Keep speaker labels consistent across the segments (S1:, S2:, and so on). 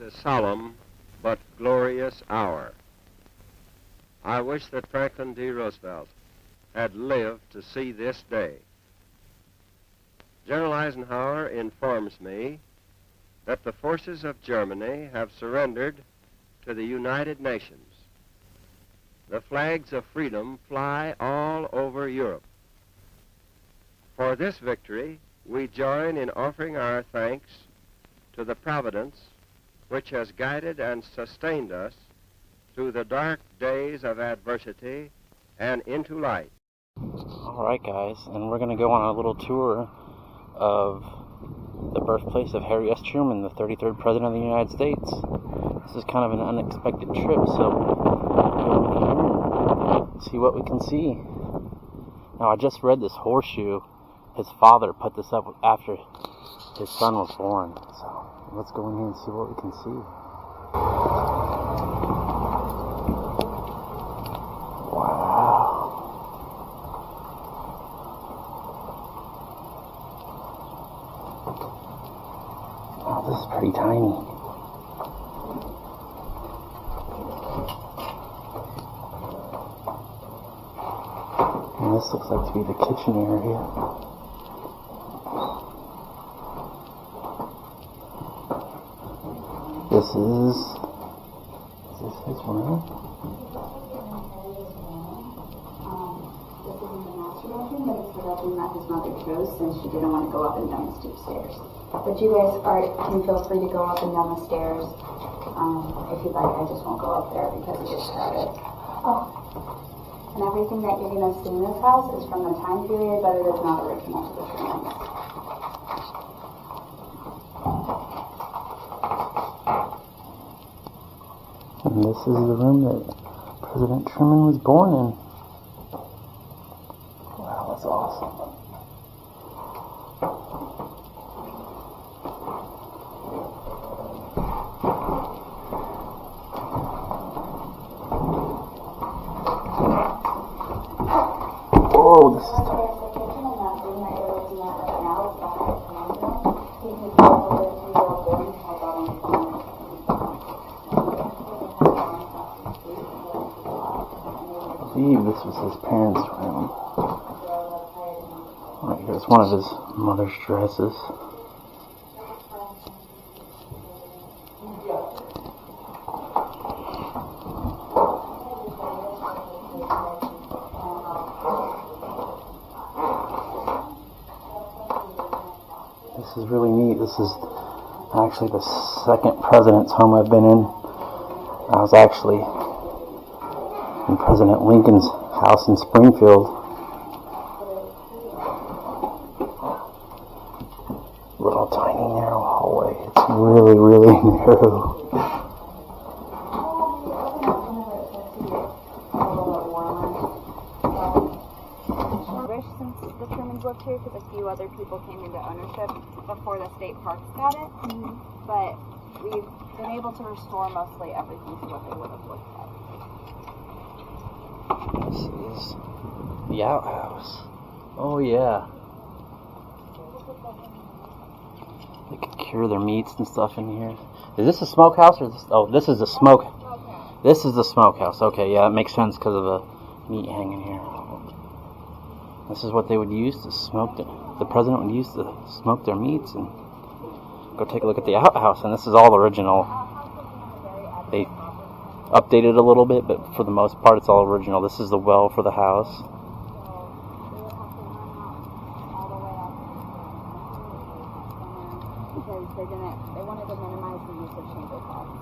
S1: a solemn but glorious hour. I wish that Franklin D. Roosevelt had lived to see this day. General Eisenhower informs me that the forces of Germany have surrendered to the United Nations. The flags of freedom fly all over Europe. For this victory, we join in offering our thanks to the Providence which has guided and sustained us through the dark days of adversity and into light.
S2: Alright guys, and we're going to go on a little tour of the birthplace of Harry S. Truman, the 33rd President of the United States. This is kind of an unexpected trip, so see what we can see. Now I just read this horseshoe. His father put this up after his son was born. So let's go in here and see what we can see. Wow. Wow, this is pretty tiny. And this looks like to be the kitchen area. This is this his room?
S3: This isn't the master bedroom, but it's the bedroom that his mother chose since she didn't want to go up and down the steep stairs. But you guys can feel free to go up and down the stairs. If you'd like, I just won't go up there because it gets crowded. Oh. And everything that you're going to see in this house is from the time period, but it is not original to the Trumans.
S2: And this is the room that President Truman was born in. Wow, that's awesome. Whoa, this is tight. I believe this was his parents' room. Right here's one of his mother's dresses. This is really neat. This is actually the second president's home I've been in. I was actually in President Lincoln's house in Springfield. Little tiny narrow hallway. It's really, really narrow.
S3: Since the Trumans lived here, because a few other people came into ownership before the state parks got it. But we've been able to restore mostly everything to what they would have looked like.
S2: This is the outhouse. Oh yeah. They could cure their meats and stuff in here. Is this a smokehouse or this? Oh, this is a smoke. This is the smokehouse. Okay, yeah, it makes sense because of the meat hanging here. This is what they would use to smoke. The president would use to smoke their meats. And go take a look at the outhouse, and this is all original. They updated a little bit, but for the most part, it's all original. This is the well for the house.
S3: Because they wanted to minimize the use of chamber pots.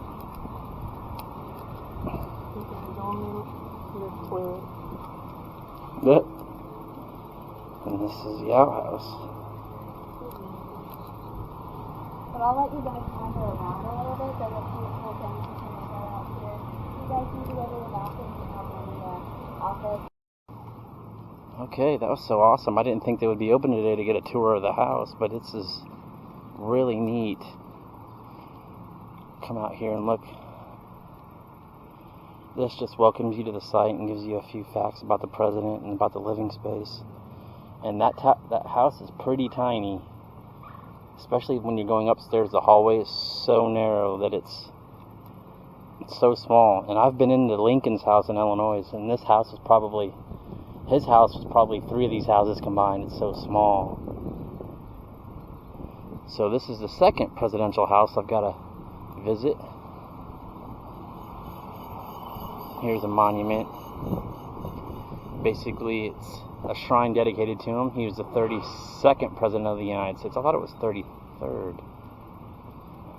S2: Yep. And this is the outhouse.
S3: But I'll let you guys wander around a little bit. There's a few cool things you can try out here. You guys can go to the bathroom and have one in the office.
S2: Okay, that was so awesome. I didn't think they would be open today to get a tour of the house, but this is really neat. Come out here and look. This just welcomes you to the site and gives you a few facts about the president and about the living space. And that house is pretty tiny, especially when you're going upstairs. The hallway is so narrow that it's It's so small. And I've been into Lincoln's house in Illinois, and his house was probably 3 of these houses combined. It's so small. So this is the second presidential house I've got to visit. Here's a monument. Basically, it's a shrine dedicated to him. He was the 32nd president of the United States. I thought it was 33rd.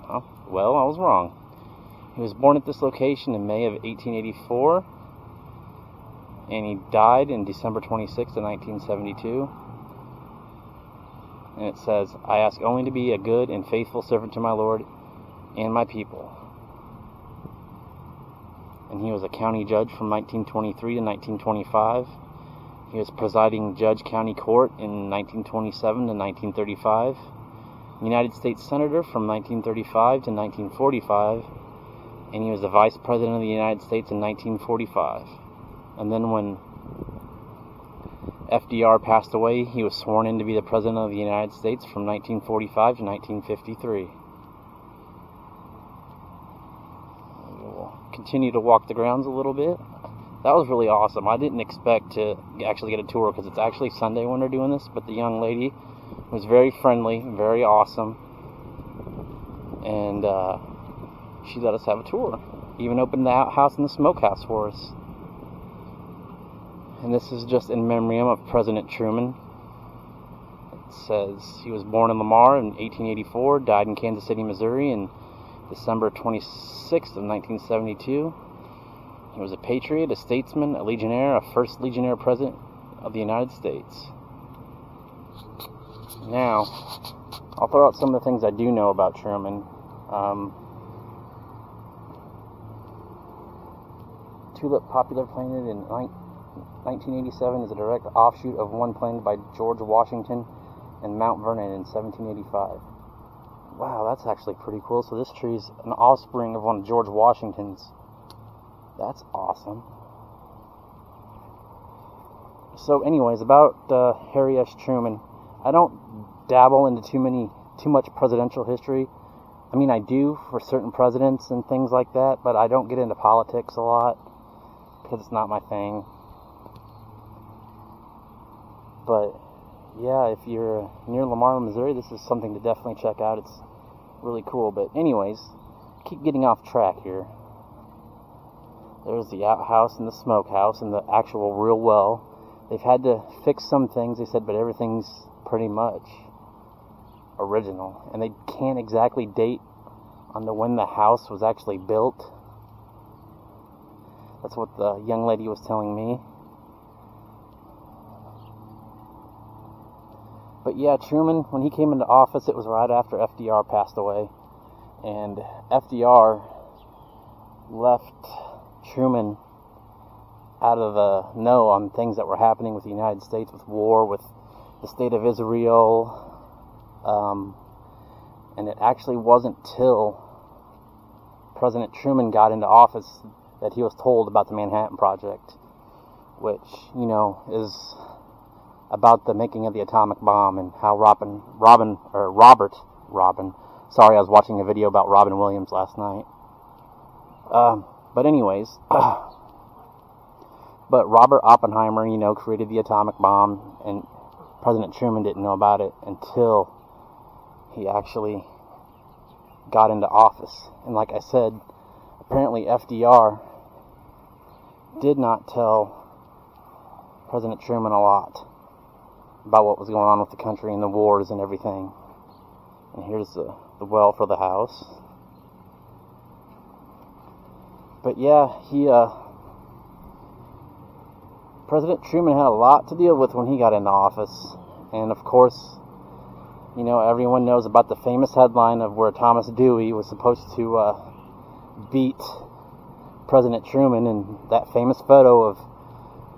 S2: Oh, well, I was wrong. He was born at this location in May of 1884, and he died in December 26th of 1972. And it says, "I ask only to be a good and faithful servant to my Lord and my people." And he was a county judge from 1923 to 1925. He was presiding judge county court in 1927 to 1935. United States Senator from 1935 to 1945. And he was the Vice President of the United States in 1945. And then when FDR passed away, he was sworn in to be the President of the United States from 1945 to 1953. We'll continue to walk the grounds a little bit. That was really awesome. I didn't expect to actually get a tour because it's actually Sunday when they're doing this, but the young lady was very friendly, very awesome, and she let us have a tour. Even opened the outhouse and the smokehouse for us. And this is just in memoriam of President Truman. It says he was born in Lamar in 1884, died in Kansas City, Missouri in December 26th of 1972. He was a patriot, a statesman, a legionnaire, a first legionnaire president of the United States. Now, I'll throw out some of the things I do know about Truman. Tulip popular planted in 1987 is a direct offshoot of one planted by George Washington in Mount Vernon in 1785. Wow, that's actually pretty cool. So this tree is an offspring of one of George Washington's. That's awesome. So anyways, about Harry S. Truman, I don't dabble into too much presidential history. I mean, I do for certain presidents and things like that, but I don't get into politics a lot because it's not my thing. But yeah, if you're near Lamar, Missouri, this is something to definitely check out. It's really cool. But anyways, keep getting off track here. There's the outhouse and the smokehouse and the actual real well. They've had to fix some things, they said, but everything's pretty much original. And they can't exactly date on when the house was actually built. That's what the young lady was telling me. But yeah, Truman, when he came into office, it was right after FDR passed away. And FDR left Truman out of the know on things that were happening with the United States, with war, with the state of Israel. And it actually wasn't till President Truman got into office that he was told about the Manhattan Project, which, you know, is about the making of the atomic bomb and how Robin, sorry, I was watching a video about Robin Williams last night. But anyways, but Robert Oppenheimer, you know, created the atomic bomb, and President Truman didn't know about it until he actually got into office. And like I said, apparently FDR did not tell President Truman a lot about what was going on with the country and the wars and everything. And here's the well for the house. But yeah, President Truman had a lot to deal with when he got into office. And of course, you know, everyone knows about the famous headline of where Thomas Dewey was supposed to beat President Truman, and that famous photo of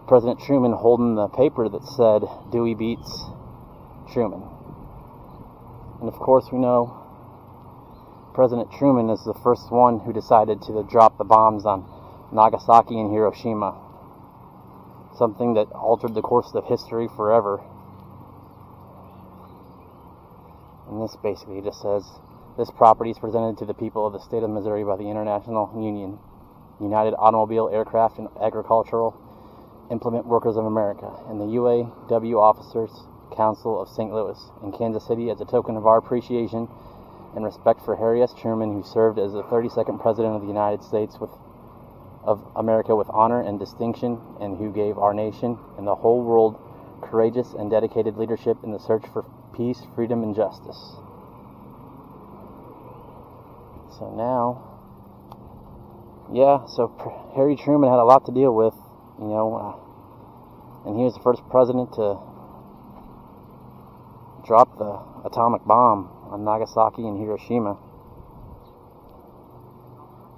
S2: President Truman holding the paper that said, "Dewey beats Truman." And of course, we know President Truman is the first one who decided to drop the bombs on Nagasaki and Hiroshima. Something that altered the course of history forever. And this basically just says, this property is presented to the people of the state of Missouri by the International Union United Automobile, Aircraft, and Agricultural Implement Workers of America, and the UAW Officers Council of St. Louis in Kansas City as a token of our appreciation and respect for Harry S. Truman, who served as the 32nd President of the United States of America with honor and distinction, and who gave our nation and the whole world courageous and dedicated leadership in the search for peace, freedom, and justice. So now, Harry Truman had a lot to deal with, and he was the first president to drop the atomic bomb on Nagasaki and Hiroshima.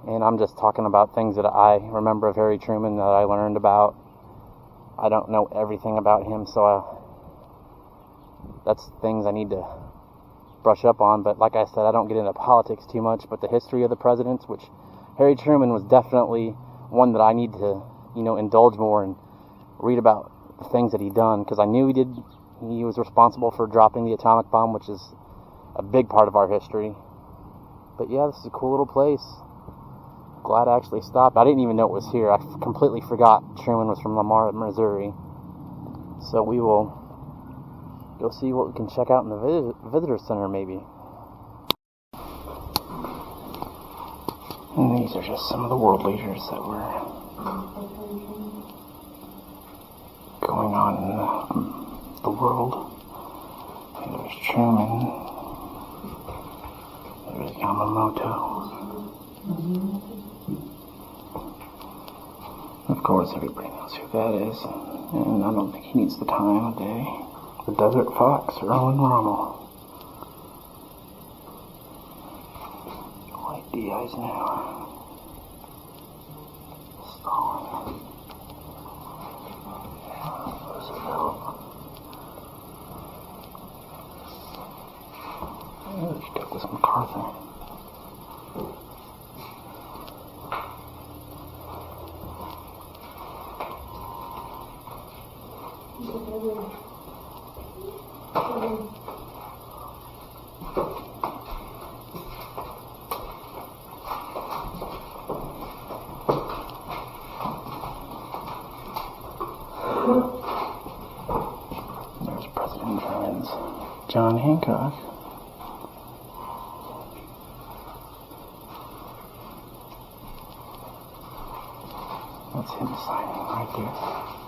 S2: And I'm just talking about things that I remember of Harry Truman that I learned about. I don't know everything about him, so that's things I need to brush up on. But like I said, I don't get into politics too much, but the history of the presidents, which Harry Truman was definitely one that I need to, indulge more and read about the things that he done, because I knew he was responsible for dropping the atomic bomb, which is a big part of our history. But yeah, this is a cool little place. Glad I actually stopped. I didn't even know it was here. I completely forgot Truman was from Lamar, Missouri. So we will go see what we can check out in the visitor center, maybe. And these are just some of the world leaders that were going on in the world. There's Truman. There's Yamamoto. Of course, everybody knows who that is, and I don't think he needs the time of day. The Desert Fox, Erwin Rommel. White D. Eisenhower. Stalin. Roosevelt. There's Douglas MacArthur. There's President Truman's John Hancock. That's him signing right there.